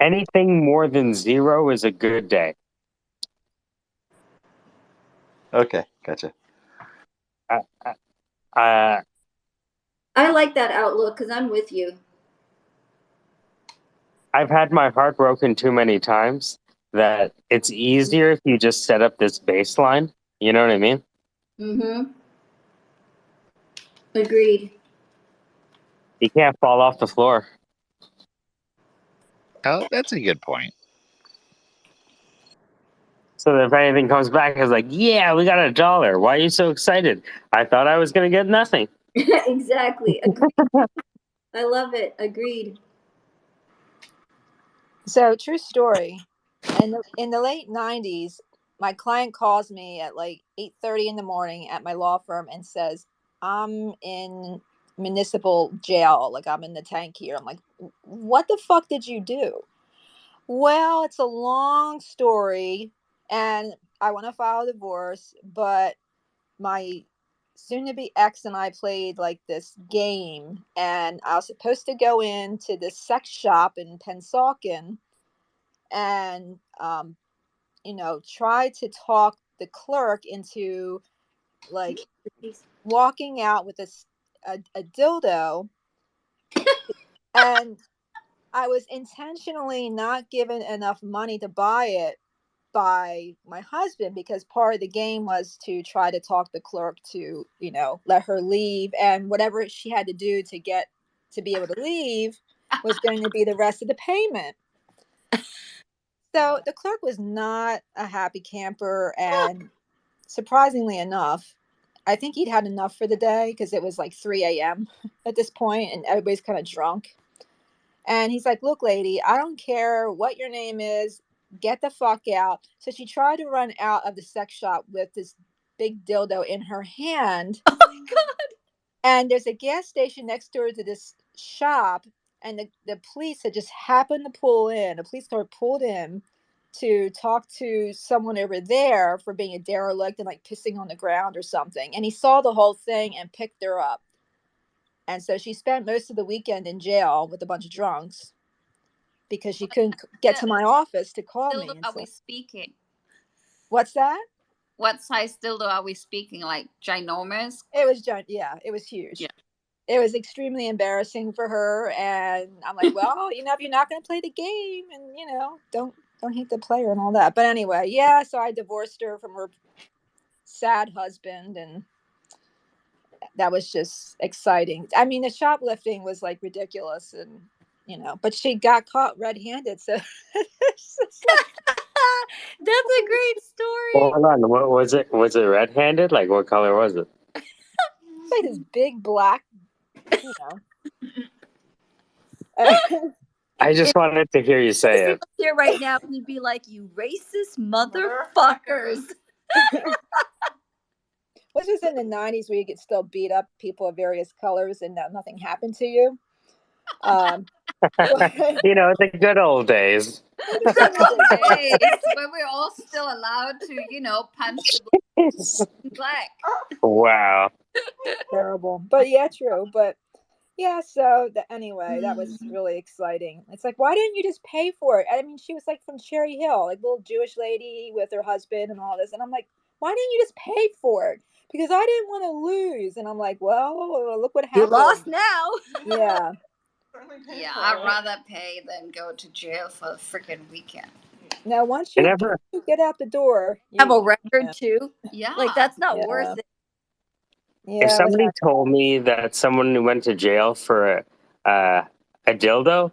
Anything more than 0 is a good day. Okay, gotcha. I like that outlook because I'm with you. I've had my heart broken too many times that it's easier if you just set up this baseline. You know what I mean? Mm-hmm. Agreed. You can't fall off the floor. Oh, that's a good point. So if anything comes back, it's like, yeah, we got $1. Why are you so excited? I thought I was going to get nothing. Exactly. Agreed. I love it. Agreed. So, true story. In the late 90s, my client calls me at like 8:30 in the morning at my law firm and says, I'm in municipal jail. Like, I'm in the tank here. I'm like, what the fuck did you do? Well, it's a long story, and I want to file a divorce, but my soon to be ex and I played like this game, and I was supposed to go into this sex shop in Pennsauken and try to talk the clerk into like walking out with a dildo, and I was intentionally not given enough money to buy it by my husband because part of the game was to try to talk the clerk to let her leave, and whatever she had to do to get to be able to leave was going to be the rest of the payment. So the clerk was not a happy camper, and surprisingly enough, I think he'd had enough for the day because it was like 3 a.m. at this point and everybody's kind of drunk. And he's like, look, lady, I don't care what your name is. Get the fuck out. So she tried to run out of the sex shop with this big dildo in her hand. Oh my God. And there's a gas station next door to this shop. And the police had just happened to pull in. A police car pulled in to talk to someone over there for being a derelict and like pissing on the ground or something. And he saw the whole thing and picked her up. And so she spent most of the weekend in jail with a bunch of drunks because she couldn't get to my office to call me. Are we speaking? What's that? What size dildo are we speaking? Like ginormous? It was yeah, it was huge. Yeah. It was extremely embarrassing for her, and I'm like, well, if you're not going to play the game, and don't don't hate the player and all that. But anyway, yeah. So I divorced her from her sad husband, and that was just exciting. I mean, the shoplifting was like ridiculous, and but she got caught red-handed, so it's just like, That's a great story. Hold on, what was it? Was it red-handed? Like, what color was it? it's like this big black, you know. I just wanted to hear you say If he it. was here right now, he'd be like, "You racist motherfuckers." This was in the 90s where you could still beat up people of various colors and nothing happened to you. You know, the good old days. Days when we're all still allowed to, punch the black. Wow. Terrible. But yeah, true. But yeah, so anyway, that was really exciting. It's like, why didn't you just pay for it? I mean, she was like from Cherry Hill, like little Jewish lady with her husband and all this. And I'm like, why didn't you just pay for it? Because I didn't want to lose. And I'm like, well, look what happened. You lost now. Yeah. Yeah, I'd rather pay than go to jail for a freaking weekend. Now, once you get out the door, you have a record too. Yeah. Like, that's not worth it. If somebody told me that someone went to jail for a dildo,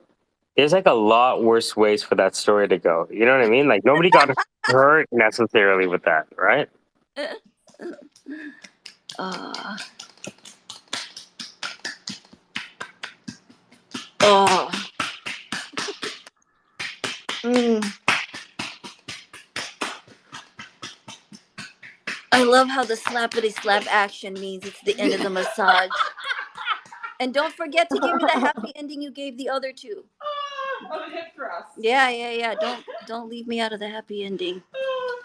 there's like a lot worse ways for that story to go. You know what I mean? Like, nobody got hurt necessarily with that, right? I love how the slappity slap action means it's the end of the massage. And don't forget to give me the happy ending you gave the other two. Oh, the hip thrust. Yeah. Don't leave me out of the happy ending.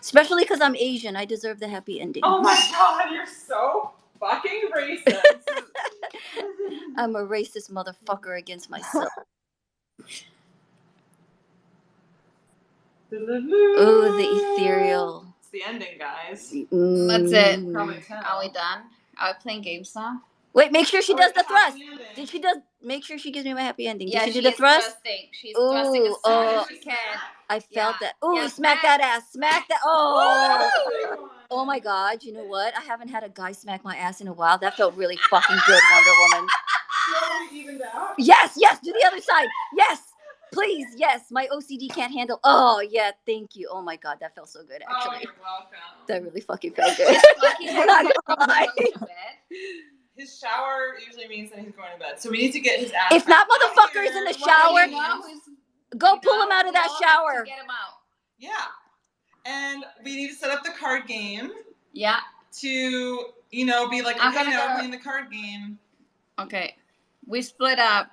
Especially because I'm Asian. I deserve the happy ending. Oh my god, you're so fucking racist. I'm a racist motherfucker against myself. Ooh, the ethereal. It's the ending, guys. That's it. Probably 10. Are we done? Are we playing games now? Wait, make sure she does the thrust. Make sure she gives me my happy ending. Did she do the thrust? Thrusting. She's thrusting as soon as she can. I felt that. Ooh, smack that ass. Smack that. Oh my god, you know what? I haven't had a guy smack my ass in a while. That felt really fucking good, Wonder Woman. Yes, do the other side. Yes. Please, yes. My OCD can't handle. Oh, yeah, thank you. Oh my god, that felt so good, actually. Oh, you're welcome. That really fucking felt good. I'm not gonna lie. His shower usually means that he's going to bed. So we need to get his ass. If that motherfucker is in the shower, go pull him out of that shower. Get him out. Yeah. And we need to set up the card game. Yeah. To, be like, okay, now we're playing the card game. Okay. We split up.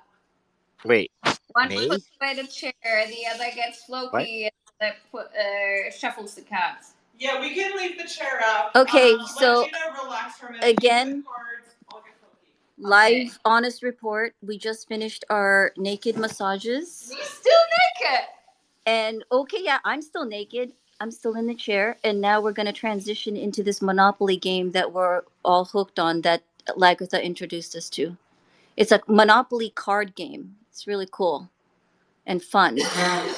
Wait. One Me? puts away the chair, the other gets Floki, and shuffles the cards. Yeah, we can leave the chair up. Okay, so let Gina relax for a minute. Again, live honest report. We just finished our naked massages. You're still naked. And okay, yeah, I'm still naked. I'm still in the chair, and now we're going to transition into this Monopoly game that we're all hooked on that Lagartha introduced us to. It's a Monopoly card game. It's really cool and fun. Yeah,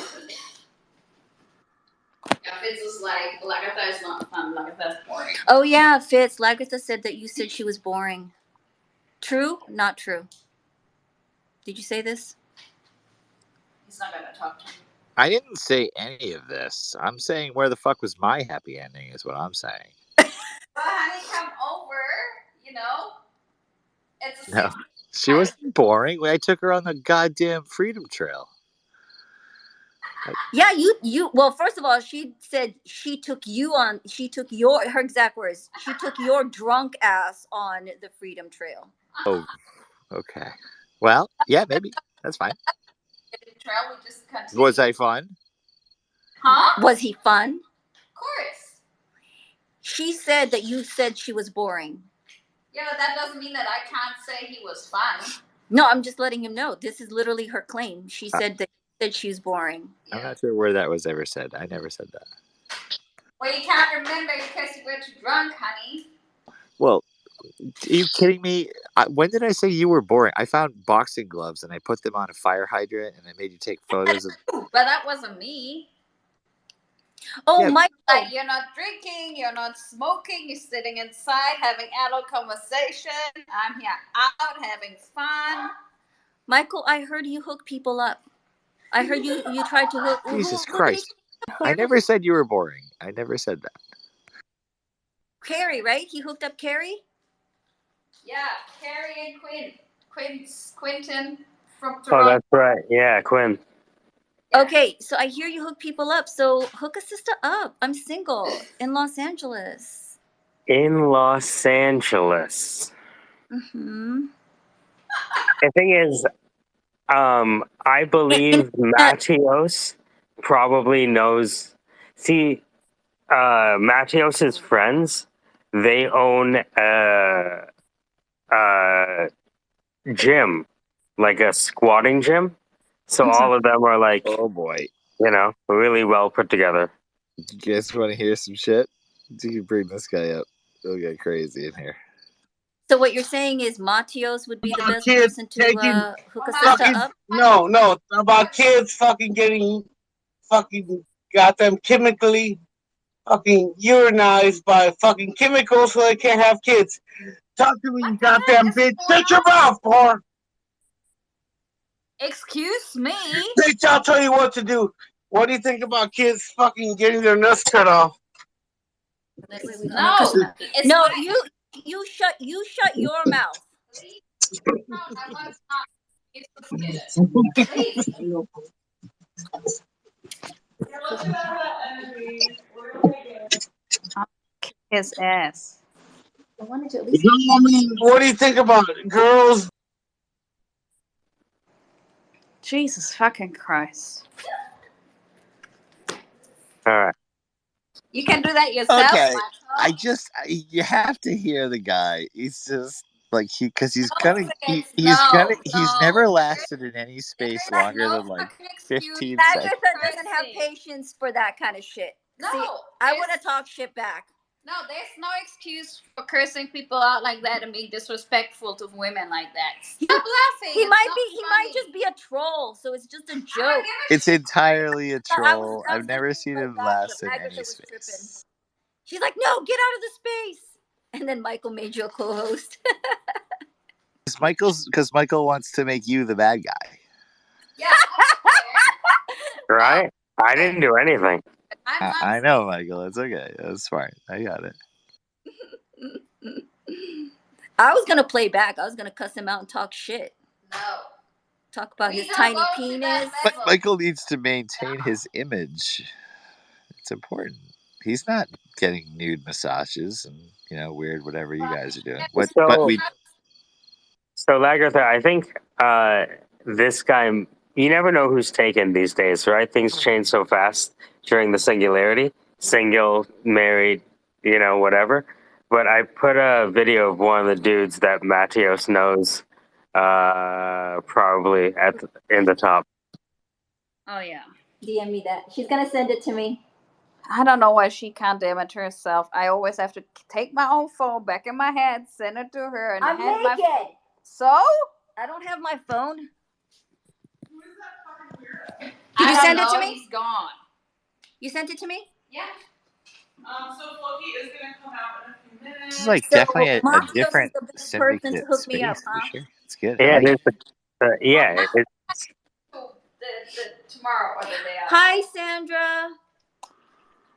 Fitz was like, Lagartha is not fun. Lagartha is boring. Oh yeah, Fitz. Lagartha said that you said she was boring. True? Not true. Did you say this? He's not gonna talk to me. I didn't say any of this. I'm saying where the fuck was my happy ending is what I'm saying. Well, honey, come over. It's a No, she wasn't boring. I took her on the goddamn freedom trail. Yeah, you. Well, first of all, she said she took her exact words. She took your drunk ass on the freedom trail. Oh, okay. Well, yeah, maybe that's fine. Trail, we just continue. Was I fun? Huh? Was he fun? Of course. She said that you said she was boring. Yeah, but that doesn't mean that I can't say he was fun. No, I'm just letting him know. This is literally her claim. She said that she was boring. I'm not sure where that was ever said. I never said that. Well, you can't remember because you were too drunk, honey. Well, are you kidding me? When did I say you were boring? I found boxing gloves and I put them on a fire hydrant and I made you take photos of. But that wasn't me. Oh, Yeah. Michael. Like, you're not drinking, you're not smoking, you're sitting inside having adult conversation. I'm here out having fun. Michael, I heard you hook people up. I heard you tried to hook. Jesus Who did he? Christ. I never said you were boring. I never said that. Carrie, right? He hooked up Carrie. Yeah, Carrie and Quentin from Oh, Toronto. that's right. Yeah, Quinn. Yeah. Okay, so I hear you hook people up. So hook a sister up. I'm single in Los Angeles. In Los Angeles. Mm-hmm. The thing is, I believe Matthios probably knows. See, Matthios's friends, they own a gym, like a squatting gym. So all of them are like, Oh boy. really well put together. You guys want to hear some shit? You can bring this guy up. It'll get crazy in here. So what you're saying is Matios would be the About best kids person to taking hook a sister fucking up? no about kids fucking getting fucking goddamn chemically fucking urinized by fucking chemicals so they can't have kids. Talk to me, you goddamn bitch. Shut your mouth, whore. Excuse me? Bitch, I'll tell you what to do. What do you think about kids fucking getting their nuts cut off? No, it's No, not. you shut your mouth. No, I was not. Please. His ass. I wanted to at I least. mean, what do you think about it? Girls? Jesus fucking Christ. All right. You can do that yourself, Okay. Michael. You have to hear the guy. He's just like because he's gonna Fitz, he's never lasted in any space longer no than like fucking excuse. 15 seconds. Agatha doesn't have patience for that kind of shit. No, See, I there's- want to talk shit back. No, there's no excuse for cursing people out like that and being disrespectful to women like that. Stop laughing. He It's might not be. He funny. might just be a troll. So it's just a joke. It's entirely a I was troll. gonna I've never seen play him back, last but in Agatha any was tripping. space. She's like, "No, get out of the space." And then Michael made you a co-host. Because Michael wants to make you the bad guy. Yeah. Right? I didn't do anything. I know, Michael. It's okay. That's fine. I got it. I was gonna play back. I was gonna cuss him out and talk shit. No. Talk about We his don't tiny go to that penis. But level. Michael needs to maintain his image. It's important. He's not getting nude massages and weird whatever you guys are doing. But So Lagartha, I think this guy, you never know who's taken these days, right? Things change so fast during the singularity. Single, married, whatever. But I put a video of one of the dudes that Matthios knows probably in the top. Oh, yeah. DM me that. She's gonna send it to me. I don't know why she can't damn it to herself. I always have to take my own phone back in my head, send it to her, and I'm hand naked. So? I don't have my phone. Did you send it to me? He's gone. You sent it to me? Yeah. So Floki is gonna come out in a few minutes. this is like So definitely a Matios different is the best person to syndicate hook me up, space for huh? sure. It's good. Yeah, I like it's Tomorrow or the day after. Hi, Sandra.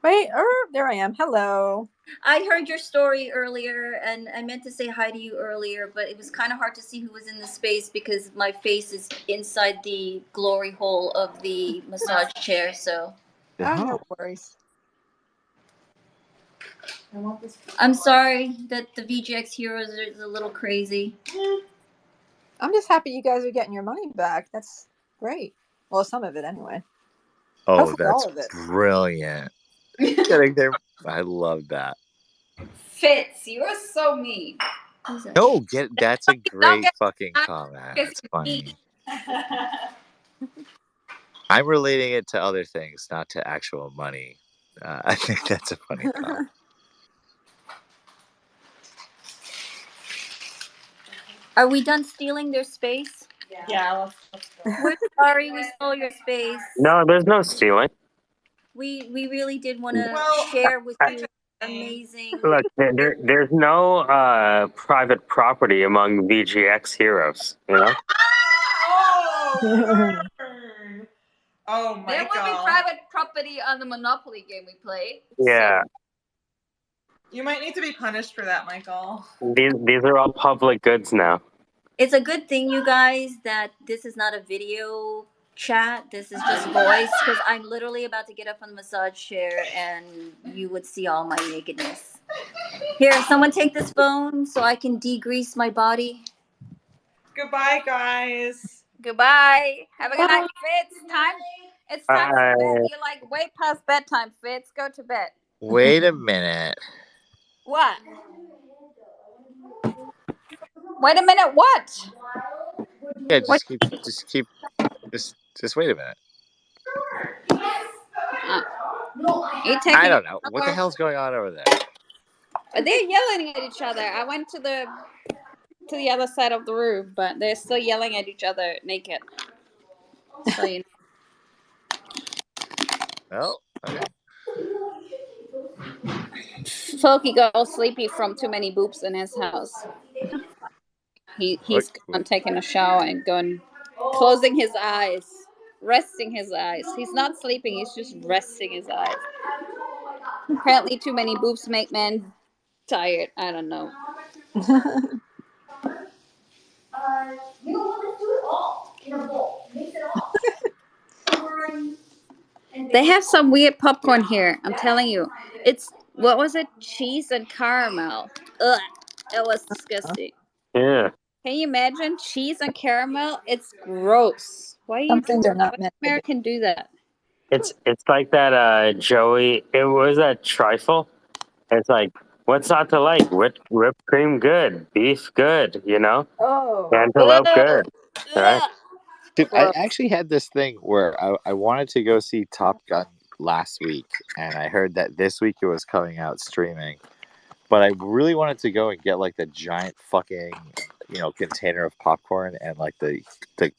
Wait, there I am. Hello. I heard your story earlier, and I meant to say hi to you earlier, but it was kind of hard to see who was in the space because my face is inside the glory hole of the massage chair. So Oh, no worries. I'm sorry that the VGX Heroes is a little crazy. I'm just happy you guys are getting your money back. That's great. Well, some of it anyway. Oh, Hopefully that's all of it. brilliant. Getting there. I love that. Fitz, you are so mean. No, that's a great fucking comment. That's funny. I'm relating it to other things, not to actual money. I think that's a funny comment. Are we done stealing their space? Yeah. We're sorry we stole your space. no, there's no stealing. We really did want to Well, share with you amazing. Look, there's no private property among VGX heroes, you know? Oh, burn. Oh, There will be Michael. private property on the Monopoly game we played. Yeah. You might need to be punished for that, Michael. These are all public goods now. It's a good thing, you guys, that this is not a video chat. This is just voice, because I'm literally about to get up on the massage chair and you would see all my nakedness. Here, someone take this phone so I can degrease my body. Goodbye, guys. Goodbye. Have a good night, Fitz. It's time for bed. Bye. You're like way past bedtime, Fitz. Go to bed. Wait a minute. What? Wait a minute. What? Yeah, What? just wait a minute. You taking I a don't know. What the shower? hell's going on over there? They're yelling at each other. I went to the other side of the room, but they're still yelling at each other naked. So you Oh, okay. know, Filky got all sleepy from too many boobs in his house. He's gone taking a shower and gone closing his eyes, resting his eyes. He's not sleeping. He's just resting his eyes. Apparently, too many boobs make men tired. I don't know. They have some weird popcorn here. I'm telling you. It's what was it? Cheese and caramel. Ugh, it was disgusting. Yeah. Can you imagine cheese and caramel? It's gross. Why Some you things are not why meant to be. American do that? It's like that Joey, it was that trifle. It's like, what's not to like? Whipped cream good, beef good, you know? Oh. Cantaloupe Ugh, good. Right? ugh. Dude, I Gross. actually had this thing where I wanted to go see Top Gun last week, and I heard that this week it was coming out streaming. But I really wanted to go and get like the giant fucking, container of popcorn and like the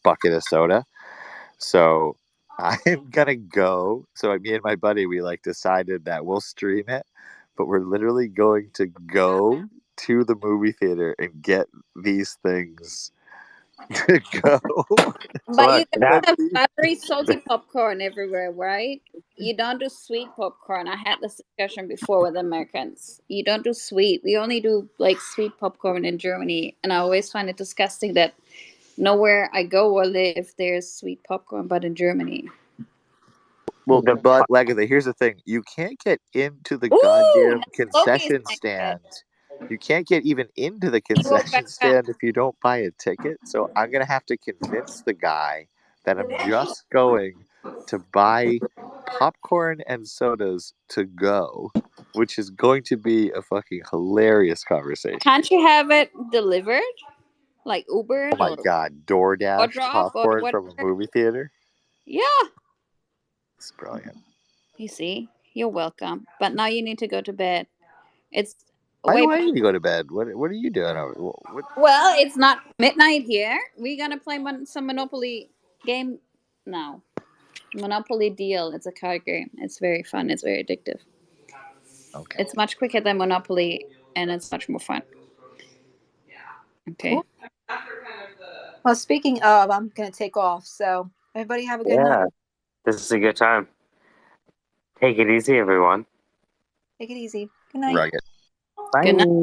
bucket of soda. So I'm gonna go. So me and my buddy, we like decided that we'll stream it, but we're literally going to go to the movie theater and get these things to go. But you Look, guys that have buttery, salty popcorn everywhere, right? You don't do sweet popcorn. I had this discussion before with Americans. You don't do sweet. We only do like sweet popcorn in Germany, and I always find it disgusting that nowhere I go or live there's sweet popcorn, but in Germany. Well, the but Lagatha, here's the thing: you can't get into the Ooh, goddamn now Loki's concession saying it. stand. You can't get even into the He woke concession back up. stand if you don't buy a ticket. So I'm gonna have to convince the guy that I'm just going to buy popcorn and sodas to go, which is going to be a fucking hilarious conversation. Can't you have it delivered, like Uber Oh my or god, DoorDash drop or popcorn from a whatever? movie theater? Yeah. It's brilliant. You see, you're welcome. But now you need to go to bed. It's Why way do I past. need to go to bed? What are you doing over? What? Well, it's not midnight here. We're gonna play some Monopoly game now. Monopoly Deal. It's a card game. It's very fun. It's very addictive. Okay. It's much quicker than Monopoly, and it's much more fun. Okay. Cool. Well, speaking of, I'm going to take off. So, everybody have a good night. yeah, this is a good time. Take it easy, everyone. Take it easy. Good night. Rugged. Bye. Good night.